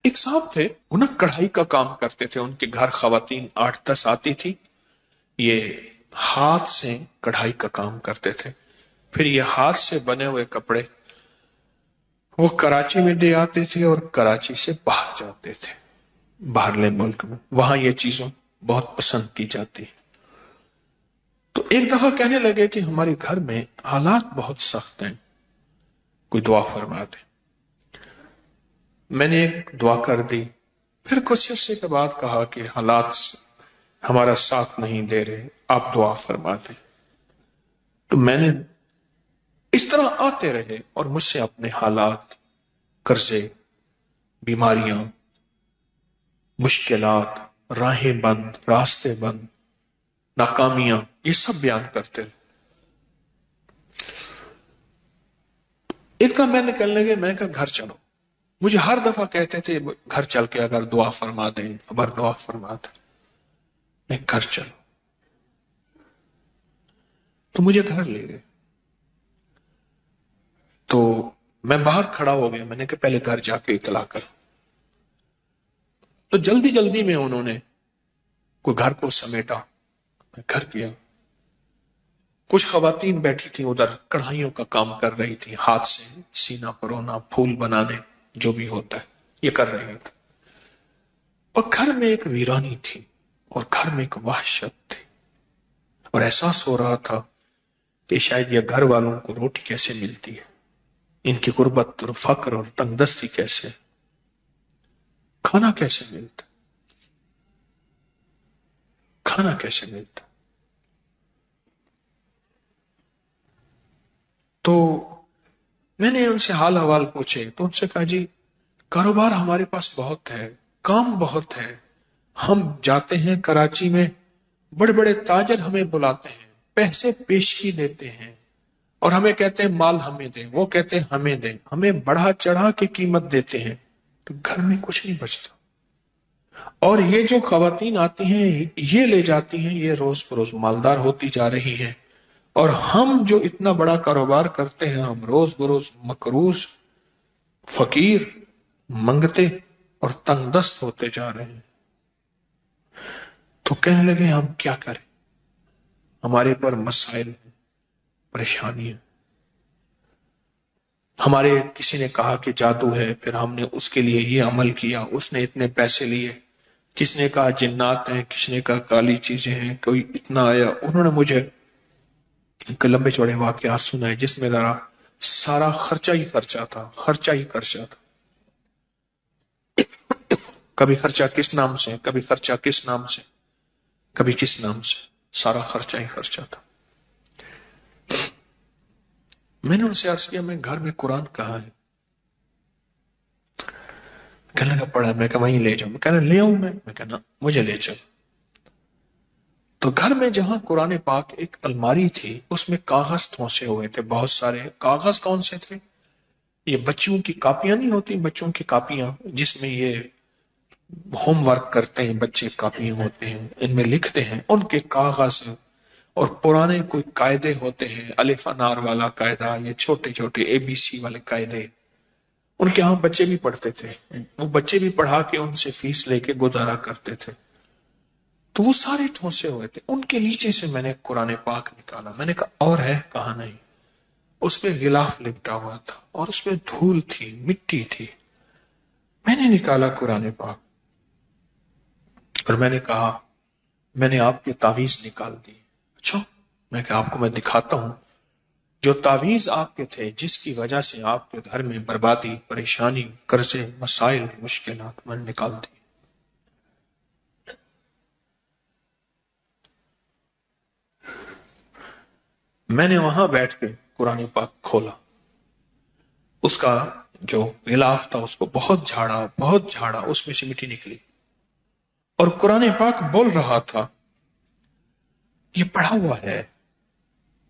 ایک صاحب تھے، وہ نا کڑھائی کا کام کرتے تھے، ان کے گھر خواتین 8-10 آتی تھی، یہ ہاتھ سے کڑھائی کا کام کرتے تھے، پھر یہ ہاتھ سے بنے ہوئے کپڑے وہ کراچی میں دے آتے تھے اور کراچی سے باہر جاتے تھے، باہرلے ملک میں، وہاں یہ چیزوں بہت پسند کی جاتی۔ تو ایک دفعہ کہنے لگے کہ ہمارے گھر میں حالات بہت سخت ہیں، کوئی دعا فرما دے۔ میں نے ایک دعا کر دی، پھر کچھ عرصے کے بعد کہا کہ حالات ہمارا ساتھ نہیں دے رہے، آپ دعا فرما دیں۔ تو میں نے اس طرح آتے رہے اور مجھ سے اپنے حالات، قرضے، بیماریاں، مشکلات، راہیں بند، راستے بند، ناکامیاں، یہ سب بیان کرتے رہے۔ ایک دم میں نکلنے گئے، میں نے کہا گھر چلو۔ مجھے ہر دفعہ کہتے تھے گھر چل کے اگر دعا فرما دیں، اگر دعا فرما دیں، میں گھر چلو۔ تو مجھے گھر لے گئے، تو میں باہر کھڑا ہو گیا، میں نے کہا پہلے گھر جا کے اطلاع کر۔ تو جلدی جلدی میں انہوں نے کوئی گھر کو سمیٹا، میں گھر گیا۔ کچھ خواتین بیٹھی تھیں ادھر، کڑھائیوں کا کام کر رہی تھی، ہاتھ سے سینہ پرونا، پھول بنانے، جو بھی ہوتا ہے یہ کر رہی تھی۔ اور گھر میں ایک ویرانی تھی، اور گھر میں ایک وحشت تھی، اور احساس ہو رہا تھا کہ شاید یہ گھر والوں کو روٹی کیسے ملتی ہے، ان کی غربت اور فقر اور تنگ دستی کیسے، کھانا کیسے ملتا، کھانا کیسے ملتا۔ تو میں نے ان سے حال حوال پوچھے، تو ان سے کہا جی کاروبار ہمارے پاس بہت ہے، کام بہت ہے، ہم جاتے ہیں کراچی میں، بڑے بڑے تاجر ہمیں بلاتے ہیں، پیسے پیشگی دیتے ہیں، اور ہمیں کہتے ہیں مال ہمیں دیں، وہ کہتے ہیں ہمیں دیں، ہمیں بڑھا چڑھا کے قیمت دیتے ہیں، تو گھر میں کچھ نہیں بچتا۔ اور یہ جو خواتین آتی ہیں یہ لے جاتی ہیں، یہ روز بروز مالدار ہوتی جا رہی ہیں، اور ہم جو اتنا بڑا کاروبار کرتے ہیں، ہم روز بروز مقروض، فقیر، منگتے اور تنگ دست ہوتے جا رہے ہیں۔ تو کہنے لگے ہم کیا کریں، ہمارے پر مسائل ہیں، پریشانیاں، ہمارے کسی نے کہا کہ جادو ہے، پھر ہم نے اس کے لیے یہ عمل کیا، اس نے اتنے پیسے لیے، کس نے کہا جنات ہیں، کس نے کہا کالی چیزیں ہیں، کوئی اتنا آیا۔ انہوں نے مجھے لمبے چوڑے واقعات سنائے جس میں ذرا سارا خرچہ ہی خرچہ تھا، خرچہ ہی خرچہ تھا، کبھی خرچہ کس نام سے، کبھی خرچہ کس نام سے، کبھی کس نام سے، سارا خرچہ ہی خرچہ تھا۔ میں نے ان سے عرض کیا میں گھر میں قرآن کہاں ہے؟ کہنے لگا پڑھا، میں کہا وہیں لے جاؤں، میں کہنا لے آؤں، میں کہنا مجھے لے چل۔ تو گھر میں جہاں قرآن پاک ایک الماری تھی، اس میں کاغذ ٹھونسے ہوئے تھے، بہت سارے کاغذ۔ کون سے تھے؟ یہ بچوں کی کاپیاں نہیں ہوتی، بچوں کی کاپیاں جس میں یہ ہوم ورک کرتے ہیں بچے، کاپیاں ہوتے ہیں ان میں لکھتے ہیں، ان کے کاغذ، اور پرانے کوئی قاعدے ہوتے ہیں، الف انار والا قاعدہ، یہ چھوٹے چھوٹے ABC والے قاعدے، ان کے ہاں بچے بھی پڑھتے تھے، وہ بچے بھی پڑھا کے ان سے فیس لے کے گزارا کرتے تھے۔ تو وہ سارے ٹھونسے ہوئے تھے، ان کے نیچے سے میں نے قرآن پاک نکالا، میں نے کہا اور ہے؟ کہا نہیں۔ اس پہ غلاف لپٹا ہوا تھا، اور اس میں دھول تھی، مٹی تھی۔ میں نے نکالا قرآن پاک، اور میں نے کہا میں نے آپ کی تعویذ نکال دی۔ اچھا، میں کہ آپ کو میں دکھاتا ہوں جو تعویذ آپ کے تھے، جس کی وجہ سے آپ کے گھر میں بربادی، پریشانی، قرضے، مسائل، مشکلات، میں نے نکال دی۔ میں نے وہاں بیٹھ کے قرآن پاک کھولا، اس کا جو غلاف تھا اس کو بہت جھاڑا، بہت جھاڑا، اس میں سے مٹی نکلی، اور قرآن پاک بول رہا تھا، یہ پڑھا ہوا ہے،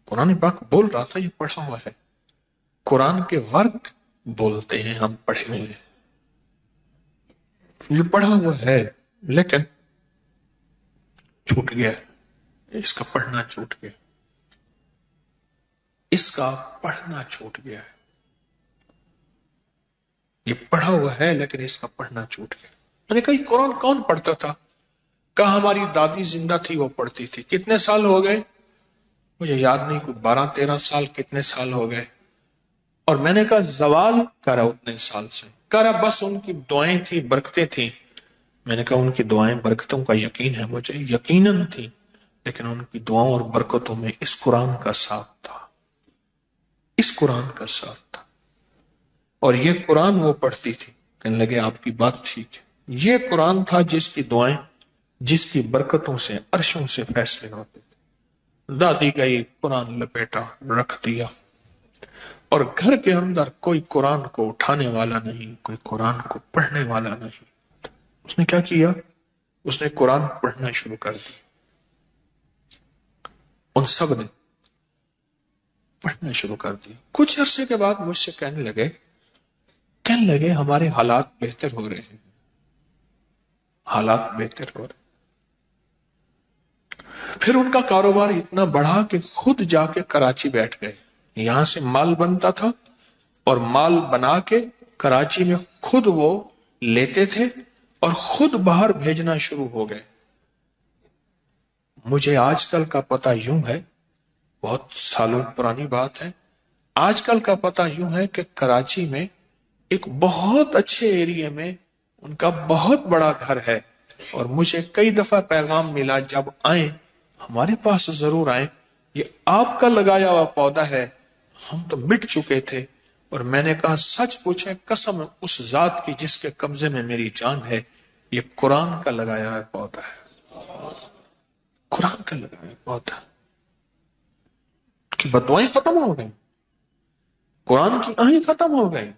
قرآن پاک بول رہا تھا یہ پڑھا ہوا ہے۔ قرآن کے ورق بولتے ہیں ہم پڑھے ہوئے ہیں، یہ پڑھا ہوا ہے، لیکن چھوٹ گیا، اس کا پڑھنا چھوٹ گیا، اس کا پڑھنا چھوٹ گیا ہے۔ یہ پڑھا ہوا ہے لیکن اس کا پڑھنا چھوٹ گیا۔ میں نے کہا یہ قرآن کون پڑھتا تھا؟ کہا ہماری دادی زندہ تھی وہ پڑھتی تھی۔ کتنے سال ہو گئے؟ مجھے یاد نہیں، کوئی 12-13 سال، کتنے سال ہو گئے۔ اور میں نے کہا زوال کرا اتنے سال سے؟ کرا بس ان کی دعائیں تھی، برکتیں تھیں۔ میں نے کہا ان کی دعائیں برکتوں کا یقین ہے مجھے، یقیناً تھی، لیکن ان کی دعاؤں اور برکتوں میں اس قرآن کا ساتھ تھا، اس قرآن کا ساتھ تھا۔ اور یہ قرآن وہ پڑھتی تھی۔ کہنے لگے آپ کی بات ٹھیک ہے، یہ قرآن تھا جس کی دعائیں، جس کی برکتوں سے عرشوں سے فیصلے ہوتے تھے۔ دادی گئی، قرآن لپیٹا، رکھ دیا، اور گھر کے اندر کوئی قرآن کو اٹھانے والا نہیں، کوئی قرآن کو پڑھنے والا نہیں۔ اس نے کیا کیا؟ اس نے قرآن پڑھنا شروع کر دی۔ ان سب نے پڑھنا شروع کر دی۔ کچھ عرصے کے بعد مجھ سے کہنے لگے ہمارے حالات بہتر ہو رہے ہیں، حالات بہتر ہو رہے ہیں۔ پھر ان کا کاروبار اتنا بڑھا کہ خود جا کے کراچی بیٹھ گئے۔ یہاں سے مال بنتا تھا اور مال بنا کے کراچی میں خود وہ لیتے تھے اور خود باہر بھیجنا شروع ہو گئے۔ مجھے آج کل کا پتہ یوں ہے، بہت سالوں پرانی بات ہے، آج کل کا پتہ یوں ہے کہ کراچی میں ایک بہت اچھے ایریے میں ان کا بہت بڑا گھر ہے، اور مجھے کئی دفعہ پیغام ملا جب آئیں ہمارے پاس ضرور آئیں، یہ آپ کا لگایا ہوا پودا ہے، ہم تو مٹ چکے تھے۔ اور میں نے کہا سچ پوچھیں، قسم اس ذات کی جس کے قبضے میں میری جان ہے، یہ قرآن کا لگایا ہوا پودا ہے، قرآن کا لگایا ہوا پودا کی بدوائیں ختم ہو گئی، قرآن کی آہیں ختم ہو گئی۔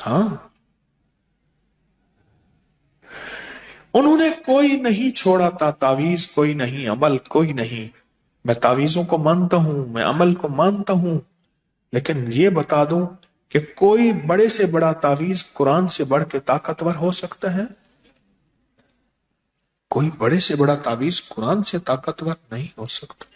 ہاں، انہوں نے کوئی نہیں چھوڑا تھا، تعویذ کوئی نہیں، عمل کوئی نہیں۔ میں تعویذوں کو مانتا ہوں، میں عمل کو مانتا ہوں، لیکن یہ بتا دوں کہ کوئی بڑے سے بڑا تعویذ قرآن سے بڑھ کے طاقتور ہو سکتا ہے؟ کوئی بڑے سے بڑا تعویذ قرآن سے طاقتور نہیں ہو سکتا۔